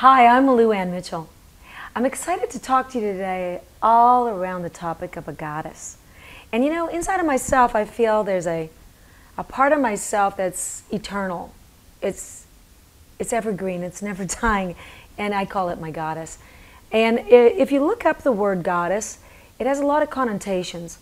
Hi, I'm Lou Ann Mitchell. I'm excited to talk to you today all around the topic of a goddess. And you know, inside of myself, I feel there's a part of myself that's eternal. It's evergreen, it's never dying, and I call it my goddess. And if you look up the word goddess, it has a lot of connotations.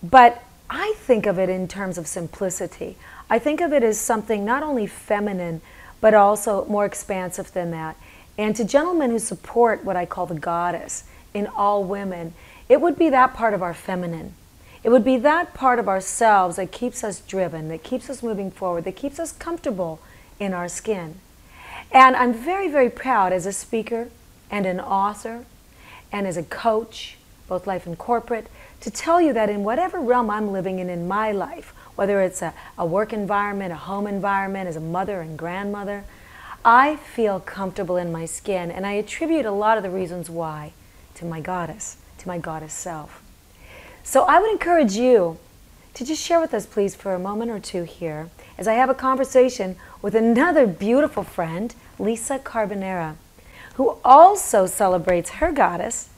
But I think of it in terms of simplicity. I think of it as something not only feminine, but also more expansive than that. And to gentlemen who support what I call the goddess in all women, it would be that part of our feminine. It would be that part of ourselves that keeps us driven, that keeps us moving forward, that keeps us comfortable in our skin. And I'm very, very proud as a speaker and an author and as a coach, both life and corporate, to tell you that in whatever realm I'm living in my life, whether it's a work environment, a home environment, as a mother and grandmother, I feel comfortable in my skin, and I attribute a lot of the reasons why to my goddess self. So I would encourage you to just share with us, please, for a moment or two here, as I have a conversation with another beautiful friend, Lisa Carbonera, who also celebrates her goddess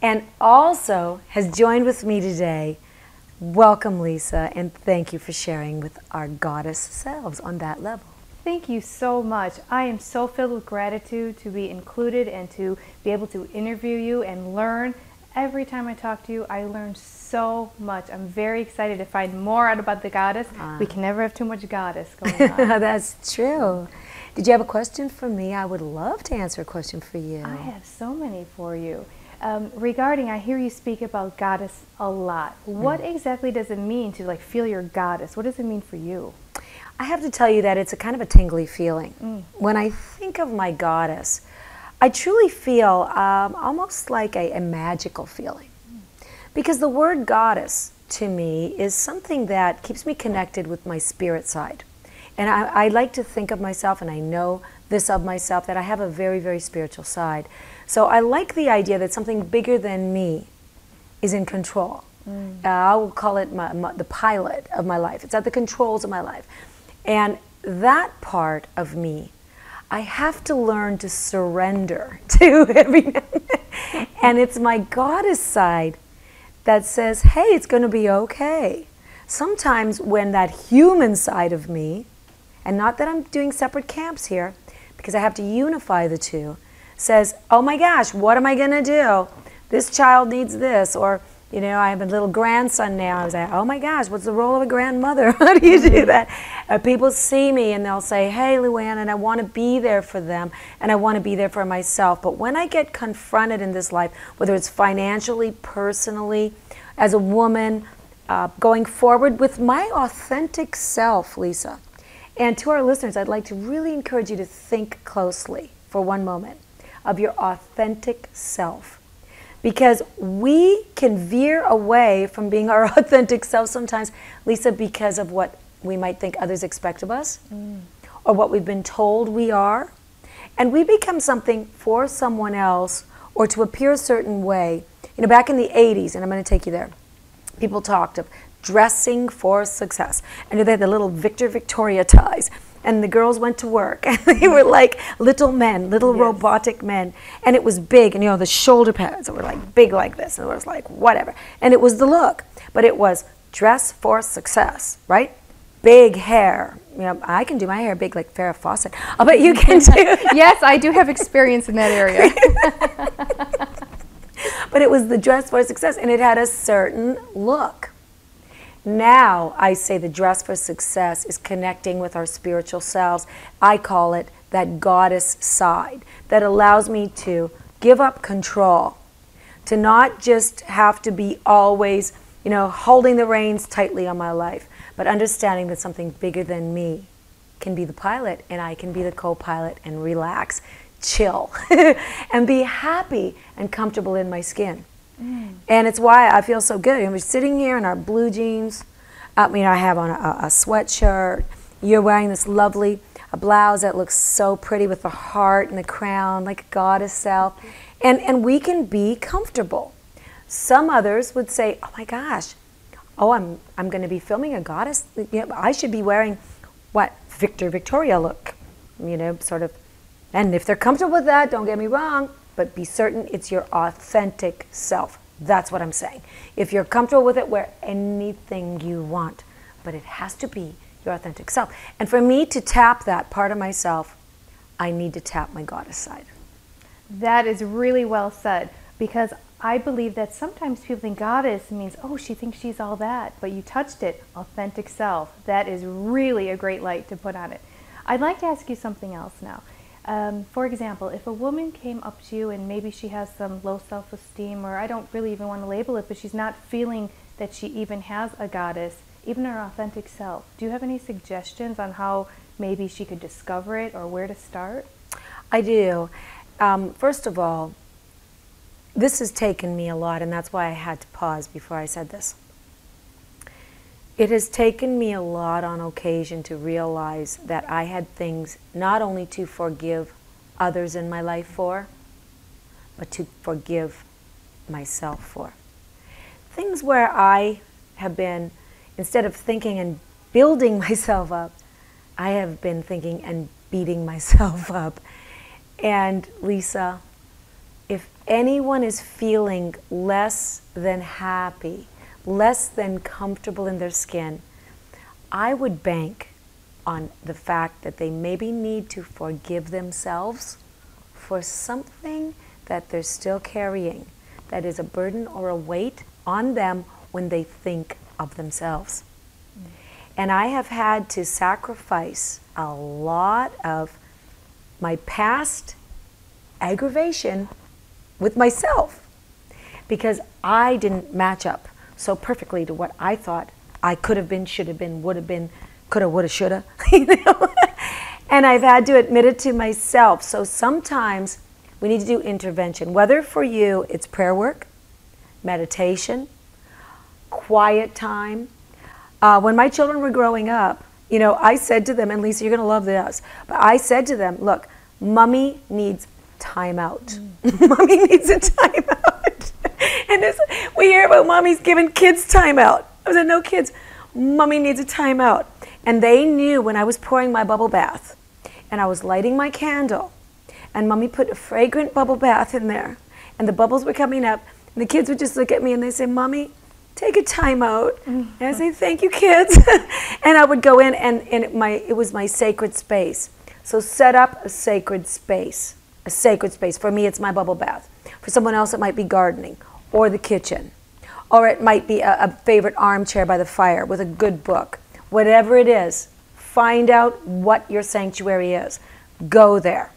and also has joined with me today. Welcome, Lisa, and thank you for sharing with our goddess selves on that level. Thank you so much. I am so filled with gratitude to be included and to be able to interview you and learn. Every time I talk to you, I learn so much. I'm very excited to find more out about the goddess. We can never have too much goddess going on. That's true. Did you have a question for me? I would love to answer a question for you. I have so many for you. Regarding, I hear you speak about goddess a lot. What exactly does it mean to feel your goddess? What does it mean for you? I have to tell you that it's a kind of a tingly feeling. When I think of my goddess, I truly feel almost like a magical feeling. Because the word goddess to me is something that keeps me connected with my spirit side. And I like to think of myself, and I know this of myself, that I have a very, very spiritual side. So I like the idea that something bigger than me is in control. I will call it the pilot of my life. It's at the controls of my life. And that part of me, I have to learn to surrender to every and it's my goddess side that says, hey, it's going to be okay. Sometimes when that human side of me, and not that I'm doing separate camps here, because I have to unify the two, says, oh my gosh, what am I going to do? This child needs this. Or, you know, I have a little grandson now. I was like, oh my gosh, what's the role of a grandmother? How do you do that? People see me and they'll say, hey, Lou Ann, and I want to be there for them, and I want to be there for myself. But when I get confronted in this life, whether it's financially, personally, as a woman, going forward with my authentic self, Lisa, and to our listeners, I'd like to really encourage you to think closely for one moment of your authentic self. Because we can veer away from being our authentic self sometimes, Lisa, because of what we might think others expect of us, or what we've been told we are. And we become something for someone else, or to appear a certain way. You know, back in the 80s, and I'm going to take you there, people talked of dressing for success. And they had the little Victoria ties. And the girls went to work, and they were like little men, little robotic men. And it was big, and you know, the shoulder pads were like big like this, and it was like whatever. And it was the look, but it was dress for success, right? Big hair. You know, I can do my hair big like Farrah Fawcett. I'll bet you can too. Yes, I do have experience in that area. But it was the dress for success, and it had a certain look. Now, I say the dress for success is connecting with our spiritual selves. I call it that goddess side that allows me to give up control, to not just have to be always, you know, holding the reins tightly on my life, but understanding that something bigger than me can be the pilot, and I can be the co-pilot and relax, chill, and be happy and comfortable in my skin. And it's why I feel so good. And we're sitting here in our blue jeans. I have on a sweatshirt. You're wearing this lovely blouse that looks so pretty with the heart and the crown, like a goddess self. And we can be comfortable. Some others would say, oh my gosh, oh, I'm going to be filming a goddess. You know, I should be wearing, what, Victoria look. You know, sort of And if they're comfortable with that, don't get me wrong, but be certain it's your authentic self. That's what I'm saying. If you're comfortable with it, wear anything you want, but it has to be your authentic self. And for me to tap that part of myself, I need to tap my goddess side. That is really well said, because I believe that sometimes people think goddess means, oh, she thinks she's all that, but you touched it, authentic self. That is really a great light to put on it. I'd like to ask you something else now. For example, if a woman came up to you and maybe she has some low self-esteem, or I don't really even want to label it, but she's not feeling that she even has a goddess, even her authentic self, do you have any suggestions on how maybe she could discover it or where to start? I do. First of all, this has taken me a lot, and that's why I had to pause before I said this. It has taken me a lot on occasion to realize that I had things not only to forgive others in my life for, but to forgive myself for. Things where I have been, instead of thinking and building myself up, I have been thinking and beating myself up. And Lisa, if anyone is feeling less than happy, less than comfortable in their skin, I would bank on the fact that they maybe need to forgive themselves for something that they're still carrying, that is a burden or a weight on them when they think of themselves. And I have had to sacrifice a lot of my past aggravation with myself because I didn't match up so perfectly to what I thought I could have been, should have been, would have been, coulda, woulda, shoulda, you know? And I've had to admit it to myself. So sometimes we need to do intervention, whether for you it's prayer work, meditation, quiet time. When my children were growing up, you know, I said to them, and Lisa, you're going to love this, but I said to them, look, Mommy needs time out. Mommy needs a time out. And we hear about mommies giving kids time out. I said, no kids, Mommy needs a time out. And they knew when I was pouring my bubble bath and I was lighting my candle and Mommy put a fragrant bubble bath in there and the bubbles were coming up and the kids would just look at me and they say, Mommy, take a time out. And I say, thank you, kids. And I would go in and it was my sacred space. So set up a sacred space. A sacred space. For me, it's my bubble bath. For someone else, it might be gardening or the kitchen. Or it might be a favorite armchair by the fire with a good book. Whatever it is, find out what your sanctuary is. Go there.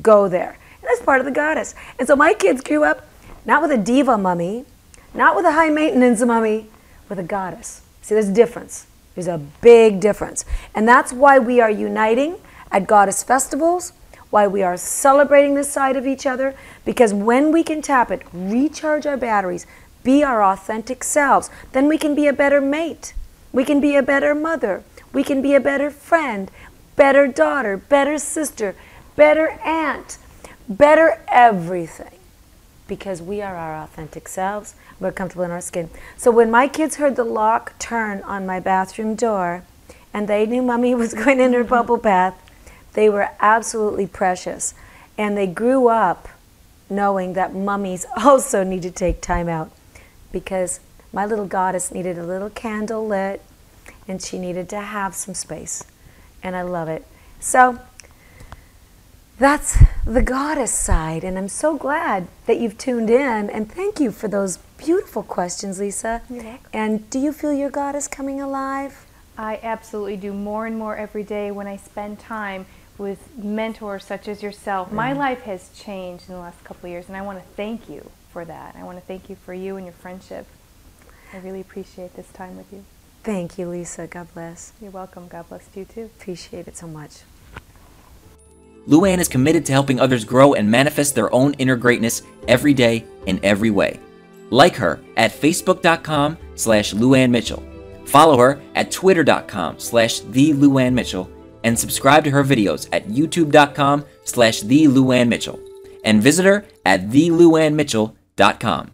Go there. And that's part of the goddess. And so my kids grew up not with a diva mummy, not with a high maintenance mummy, with a goddess. See, there's a difference. There's a big difference. And that's why we are uniting at goddess festivals, why we are celebrating this side of each other, because when we can tap it, recharge our batteries, be our authentic selves, then we can be a better mate. We can be a better mother. We can be a better friend, better daughter, better sister, better aunt, better everything. Because we are our authentic selves, we're comfortable in our skin. So when my kids heard the lock turn on my bathroom door, and they knew Mommy was going in her bubble bath, they were absolutely precious. And they grew up knowing that mummies also need to take time out, because my little goddess needed a little candle lit, and she needed to have some space. And I love it. So that's the goddess side, and I'm so glad that you've tuned in, and thank you for those beautiful questions, Lisa. You're welcome. And do you feel your goddess coming alive? I absolutely do, more and more every day when I spend time with mentors such as yourself. My life has changed in the last couple of years, and I want to thank you for that. I want to thank you for you and your friendship. I really appreciate this time with you. Thank you, Lisa. God bless. You're welcome. God bless you too. Appreciate it so much. Luann is committed to helping others grow and manifest their own inner greatness every day in every way. Like her at facebook.com/Luann Mitchell. Follow her at twitter.com/TheLuannMitchell. Mitchell, and subscribe to her videos at youtube.com/TheLuannMitchell. And visit her at TheLuannMitchell.com.